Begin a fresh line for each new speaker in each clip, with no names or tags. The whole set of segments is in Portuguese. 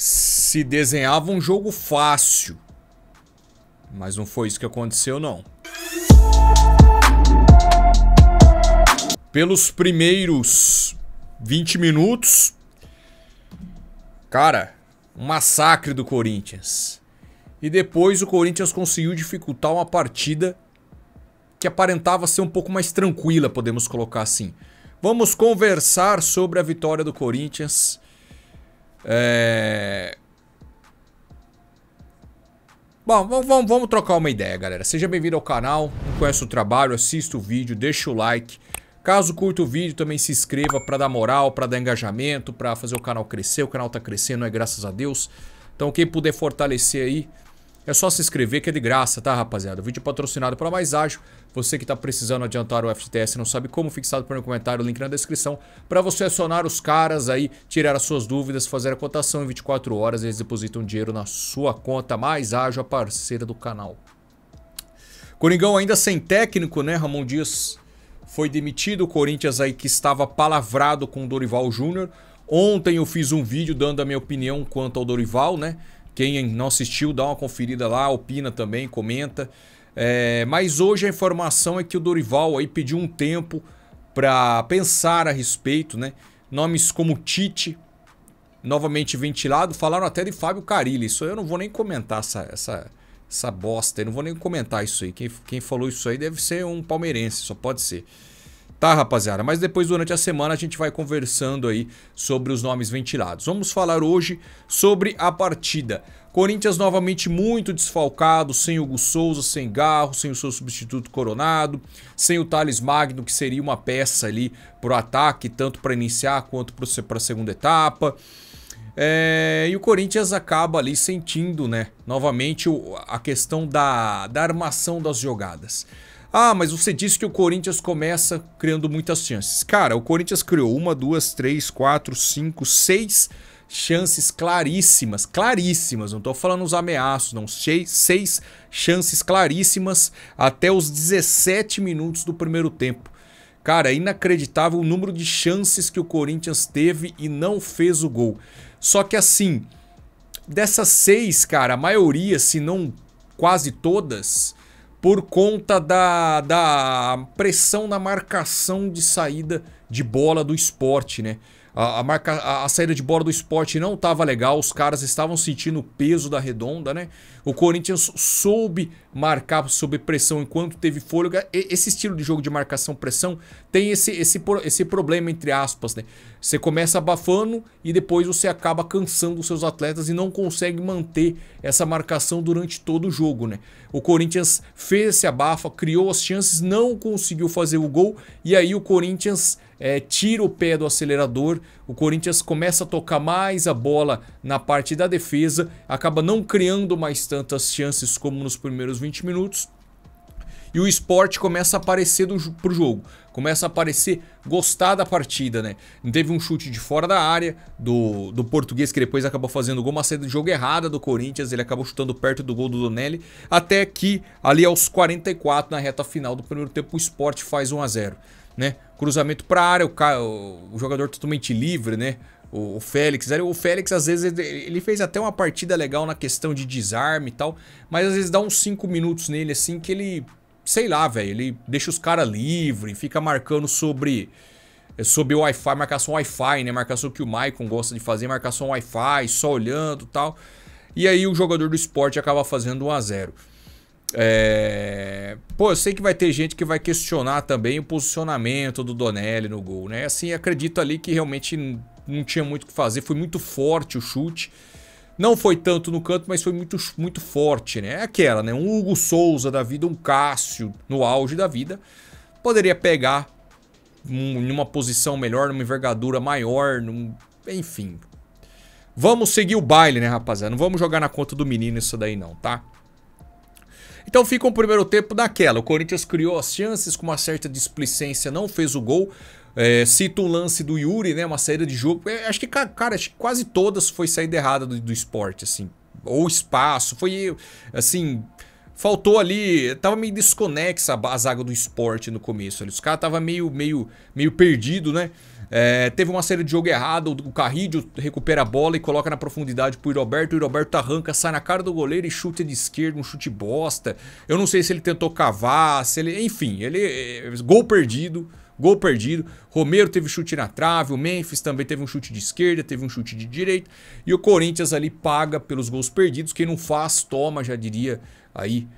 se desenhava um jogo fácil. Mas não foi isso que aconteceu, não. Pelos primeiros 20 minutos, cara, um massacre do Corinthians. E depois o Corinthians conseguiu dificultar uma partida que aparentava ser um pouco mais tranquila, podemos colocar assim. Vamos conversar sobre a vitória do Corinthians. Bom, vamos trocar uma ideia, galera. Seja bem-vindo ao canal. Não conhece o trabalho, assista o vídeo, deixa o like. Caso curta o vídeo, também se inscreva para dar moral, para dar engajamento, para fazer o canal crescer. O canal tá crescendo, graças a Deus. Então quem puder fortalecer aí, é só se inscrever que é de graça, tá, rapaziada? O vídeo patrocinado pela Mais Ágil. Você que tá precisando adiantar o FGTS, não sabe como, fixado por um comentário, link na descrição, para você acionar os caras aí, tirar as suas dúvidas, fazer a cotação em 24 horas, eles depositam dinheiro na sua conta. Mais Ágil, a parceira do canal. Coringão ainda sem técnico, né? Ramon Dias foi demitido, o Corinthians aí que estava palavrado com o Dorival Júnior. Ontem eu fiz um vídeo dando a minha opinião quanto ao Dorival, né? Quem não assistiu, dá uma conferida lá, opina também, comenta. Mas hoje a informação é que o Dorival aí pediu um tempo para pensar a respeito, né? Nomes como Tite, novamente ventilado, falaram até de Fábio Carille. Isso eu não vou nem comentar essa bosta, eu não vou nem comentar isso aí. Quem falou isso aí deve ser um palmeirense, só pode ser. Tá, rapaziada? Mas depois, durante a semana, a gente vai conversando aí sobre os nomes ventilados. Vamos falar hoje sobre a partida. Corinthians novamente muito desfalcado, sem o Hugo Souza, sem Garro, sem o seu substituto Coronado, sem o Thales Magno, que seria uma peça ali pro ataque, tanto para iniciar quanto para a segunda etapa. E o Corinthians acaba ali sentindo, né, novamente a questão da armação das jogadas. Ah, mas você disse que o Corinthians começa criando muitas chances. Cara, o Corinthians criou 1, 2, 3, 4, 5, 6 chances claríssimas. Claríssimas, não tô falando os ameaços, não. 6 chances claríssimas até os 17 minutos do primeiro tempo. Cara, é inacreditável o número de chances que o Corinthians teve e não fez o gol. Só que assim, dessas 6, cara, a maioria, se não quase todas, por conta da pressão na marcação de saída de bola do Sport, né? A saída de bola do Sport não estava legal, os caras estavam sentindo o peso da Redonda, né? O Corinthians soube marcar sob pressão enquanto teve fôlego. Esse estilo de jogo de marcação-pressão tem esse problema, entre aspas, né? Você começa abafando e depois você acaba cansando os seus atletas e não consegue manter essa marcação durante todo o jogo, né? O Corinthians fez esse abafa, criou as chances, não conseguiu fazer o gol e aí o Corinthians tira o pé do acelerador, o Corinthians começa a tocar mais a bola na parte da defesa, acaba não criando mais tantas chances como nos primeiros 20 minutos. E o Sport começa a aparecer pro jogo, começa a aparecer, gostar da partida, né? Teve um chute de fora da área do Português, que depois acabou fazendo gol, uma saída de jogo errada do Corinthians, ele acabou chutando perto do gol do Donelli, até que ali aos 44, na reta final do primeiro tempo, o Sport faz 1 a 0, né? Cruzamento para a área, o jogador totalmente livre, né? O Félix, às vezes ele fez até uma partida legal na questão de desarme e tal, mas às vezes dá uns 5 minutos nele assim que ele, sei lá, velho, ele deixa os caras livres, fica marcando sobre o Wi-Fi, marcação Wi-Fi, né? Marcação que o Maicon gosta de fazer, marcação Wi-Fi, só olhando e tal. E aí o jogador do Sport acaba fazendo 1 a 0. Pô, eu sei que vai ter gente que vai questionar também o posicionamento do Donelli no gol, né? Assim, acredito ali que realmente não tinha muito o que fazer, foi muito forte o chute. Não foi tanto no canto, mas foi muito forte, né? É aquela, né? Um Hugo Souza da vida, um Cássio no auge da vida, poderia pegar numa posição melhor, numa envergadura maior, enfim. Vamos seguir o baile, né, rapaziada? Não vamos jogar na conta do menino isso daí não, tá? Então fica o primeiro tempo daquela. O Corinthians criou as chances com uma certa displicência, não fez o gol. Cito um lance do Yuri, né? Uma saída de jogo. Acho que, cara, acho que quase todas foi saída errada do Sport, assim. Ou espaço. Foi, assim, faltou ali. Tava meio desconexa a zaga do Sport no começo. Ali. Os caras estavam meio perdido, né? Teve uma série de jogo errado, o Carrillo recupera a bola e coloca na profundidade pro Roberto. O Roberto arranca, sai na cara do goleiro e chuta de esquerda, um chute bosta. Eu não sei se ele tentou cavar, se ele... Enfim, gol perdido. Gol perdido. Romero teve chute na trave, o Memphis também teve um chute de esquerda, teve um chute de direita. E o Corinthians ali paga pelos gols perdidos. Quem não faz, toma, já diria aí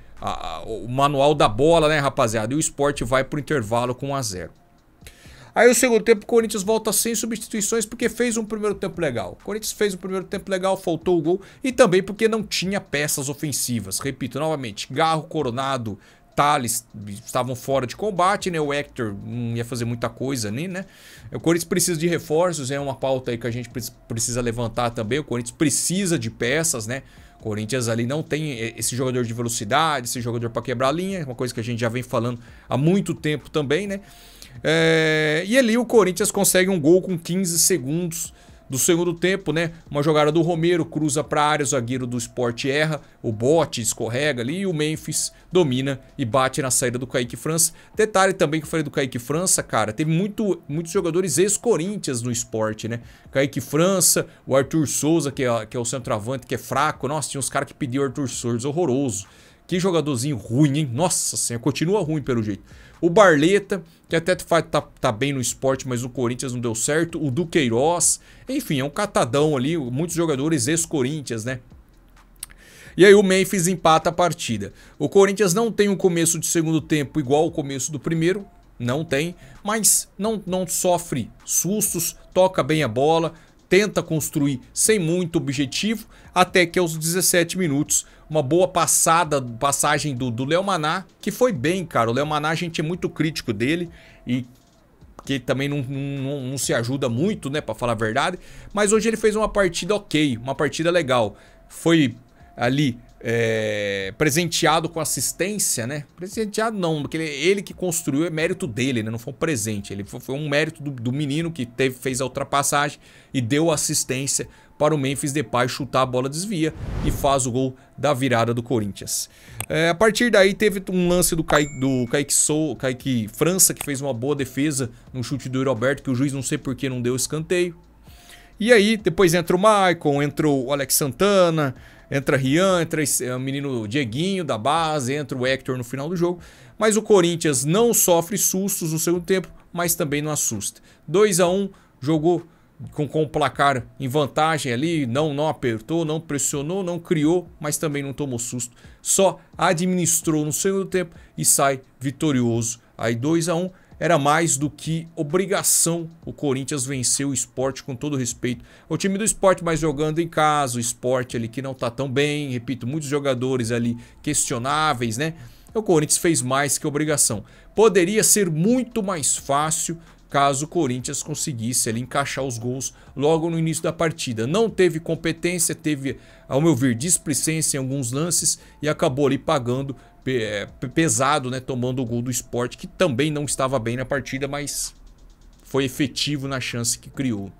o manual da bola, né, rapaziada? E o Sport vai pro intervalo com 1 a 0. Aí o segundo tempo o Corinthians volta sem substituições porque fez um primeiro tempo legal. O Corinthians fez um primeiro tempo legal, faltou o gol. E também porque não tinha peças ofensivas. Repito novamente, Garro, Coronado, Thales estavam fora de combate, né? O Hector não ia fazer muita coisa nem, né? O Corinthians precisa de reforços, é uma pauta aí que a gente precisa levantar também. O Corinthians precisa de peças, né? O Corinthians ali não tem esse jogador de velocidade, esse jogador para quebrar a linha, uma coisa que a gente já vem falando há muito tempo também, né? E ali o Corinthians consegue um gol com 15 segundos do segundo tempo, né? Uma jogada do Romero, cruza para a área, o zagueiro do Sport erra, o Bote escorrega ali e o Memphis domina e bate na saída do Kaique França. Detalhe também que eu falei do Kaique França, cara, teve muitos jogadores ex-Corinthians no Sport, né? Kaique França, o Arthur Souza, que é o centroavante, que é fraco. Nossa, tinha uns caras que pediam o Arthur Souza, horroroso. Que jogadorzinho ruim, hein? Nossa senhora, continua ruim pelo jeito. O Barleta, que até tá bem no Sport, mas no Corinthians não deu certo. O Duqueiroz, enfim, é um catadão ali. Muitos jogadores ex-Corinthians, né? E aí o Memphis empata a partida. O Corinthians não tem um começo de segundo tempo igual ao começo do primeiro. Não tem, mas não sofre sustos, toca bem a bola, tenta construir sem muito objetivo, até que aos 17 minutos, uma boa passagem do Léo Maná, que foi bem, cara. O Léo Maná, a gente é muito crítico dele e que também não se ajuda muito, né, pra falar a verdade. Mas hoje ele fez uma partida ok, uma partida legal. Foi ali presenteado com assistência, né? Presenteado não, porque ele que construiu, é mérito dele, né? Não foi um presente. Foi um mérito do menino que fez a ultrapassagem e deu assistência para o Memphis Depay chutar, a bola desvia e faz o gol da virada do Corinthians. A partir daí teve um lance do Kaique França, que fez uma boa defesa no chute do Roberto, que o juiz não sei por que não deu escanteio. E aí depois entra o Maicon, entra o Alex Santana, entra Rian, entra o menino Dieguinho da base, entra o Hector no final do jogo. Mas o Corinthians não sofre sustos no segundo tempo, mas também não assusta. 2 a 1, jogou com o placar em vantagem ali, não apertou, não pressionou, não criou, mas também não tomou susto. Só administrou no segundo tempo e sai vitorioso. Aí 2 a 1 era mais do que obrigação. O Corinthians venceu o Sport, com todo respeito. O time do Sport, mas jogando em casa, o Sport ali que não tá tão bem, repito, muitos jogadores ali questionáveis, né? O Corinthians fez mais que obrigação. Poderia ser muito mais fácil caso o Corinthians conseguisse ali encaixar os gols logo no início da partida. Não teve competência, teve, ao meu ver, displicência em alguns lances e acabou ali pagando pesado, né, tomando o gol do Sport, que também não estava bem na partida, mas foi efetivo na chance que criou.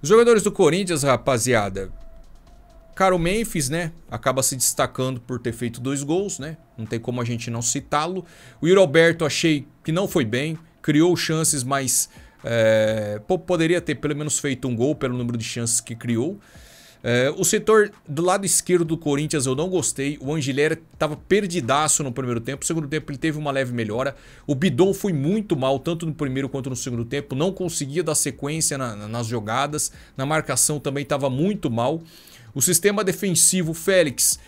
Os jogadores do Corinthians, rapaziada, cara, o Memphis, né, acaba se destacando por ter feito 2 gols, né, não tem como a gente não citá-lo. O Roberto achei que não foi bem, criou chances, mas poderia ter pelo menos feito um gol pelo número de chances que criou. O setor do lado esquerdo do Corinthians eu não gostei. O Angilera estava perdidaço no primeiro tempo. No segundo tempo ele teve uma leve melhora. O Bidon foi muito mal, tanto no primeiro quanto no segundo tempo. Não conseguia dar sequência nas jogadas. Na marcação também estava muito mal. O sistema defensivo, Félix,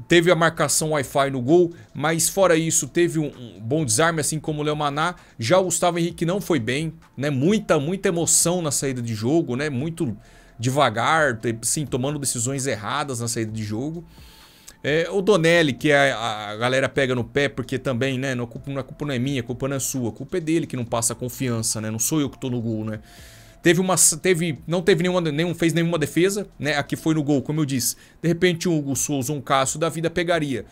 teve a marcação Wi-Fi no gol, mas fora isso teve um bom desarme, assim como o Léo Maná. Já o Gustavo Henrique não foi bem, né? Muita emoção na saída de jogo, né? Muito devagar, sim, tomando decisões erradas na saída de jogo. O Donelli, que a galera pega no pé, porque também, né? A culpa não é minha, a culpa não é sua, a culpa é dele que não passa confiança, né? Não sou eu que tô no gol, né? Não fez nenhuma defesa, né? Aqui foi no gol, como eu disse. De repente o Hugo Souza, um Cássio da vida pegaria.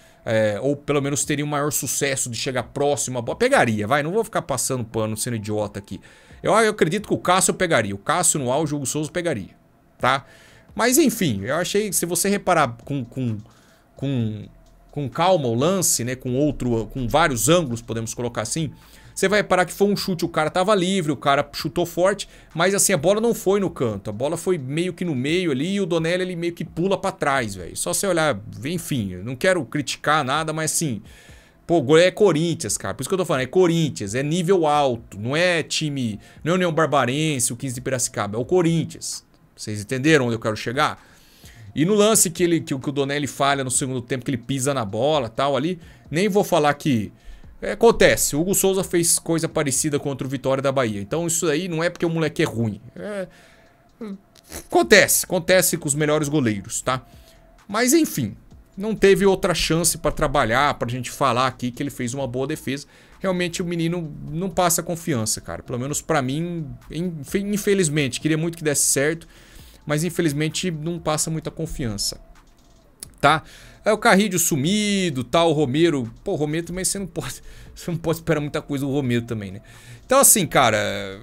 Ou pelo menos teria um maior sucesso de chegar próximo à bola. Pegaria, vai, não vou ficar passando pano, sendo idiota aqui. Eu acredito que o Cássio pegaria. O Cássio no auge, o Hugo Souza pegaria, tá? Mas enfim, eu achei, se você reparar com calma o lance, né? Com vários ângulos, podemos colocar assim. Você vai reparar que foi um chute, o cara tava livre, o cara chutou forte, mas assim, a bola não foi no canto, a bola foi meio que no meio ali e o Donelli ele meio que pula pra trás, velho. Só você olhar, enfim, eu não quero criticar nada, mas assim, pô, é Corinthians, cara, por isso que eu tô falando, é Corinthians, é nível alto, não é time, não é União Barbarense, o 15 de Piracicaba, é o Corinthians. Vocês entenderam onde eu quero chegar? E no lance que o Donelli falha no segundo tempo, que ele pisa na bola tal ali, nem vou falar que... acontece, o Hugo Souza fez coisa parecida contra o Vitória da Bahia. Então isso aí não é porque o moleque é ruim. Acontece com os melhores goleiros, tá? Mas enfim, não teve outra chance pra trabalhar, pra gente falar aqui que ele fez uma boa defesa. Realmente o menino não passa confiança, cara. Pelo menos pra mim, infelizmente, queria muito que desse certo. Mas infelizmente não passa muita confiança, tá? Aí o Carrillo sumido, tal, o Romero... Pô, o Romero também você não pode esperar muita coisa do Romero também, né? Então assim, cara,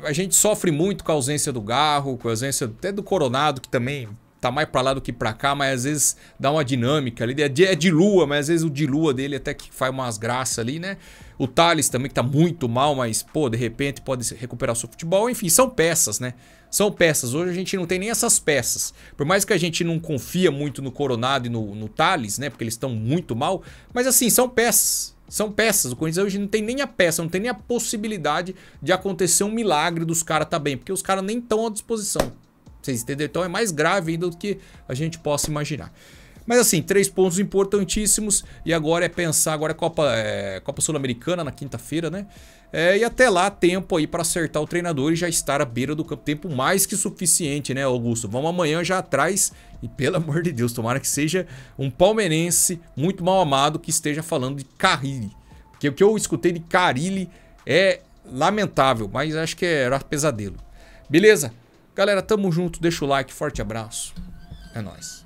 a gente sofre muito com a ausência do Garro, com a ausência até do Coronado, que também tá mais pra lá do que pra cá, mas às vezes dá uma dinâmica ali. É de lua, mas às vezes o de lua dele até que faz umas graças ali, né? O Thales também que tá muito mal, mas, pô, de repente pode recuperar o seu futebol. Enfim, são peças, né? São peças. Hoje a gente não tem nem essas peças. Por mais que a gente não confia muito no Coronado e no Thales, né? Porque eles estão muito mal. Mas assim, são peças. São peças. O Corinthians hoje não tem nem a peça, não tem nem a possibilidade de acontecer um milagre dos caras tá bem. Porque os caras nem estão à disposição. Vocês entenderam? Então é mais grave ainda do que a gente possa imaginar. Mas assim, 3 pontos importantíssimos. E agora é pensar, agora é Copa Sul-Americana na quinta-feira, né? E até lá, tempo aí para acertar o treinador e já estar à beira do campo. Tempo mais que suficiente, né, Augusto? Vamos amanhã já atrás. E pelo amor de Deus, tomara que seja um palmeirense muito mal amado que esteja falando de Carille. Porque o que eu escutei de Carille é lamentável, mas acho que era pesadelo. Beleza? Galera, tamo junto. Deixa o like, forte abraço. É nóis.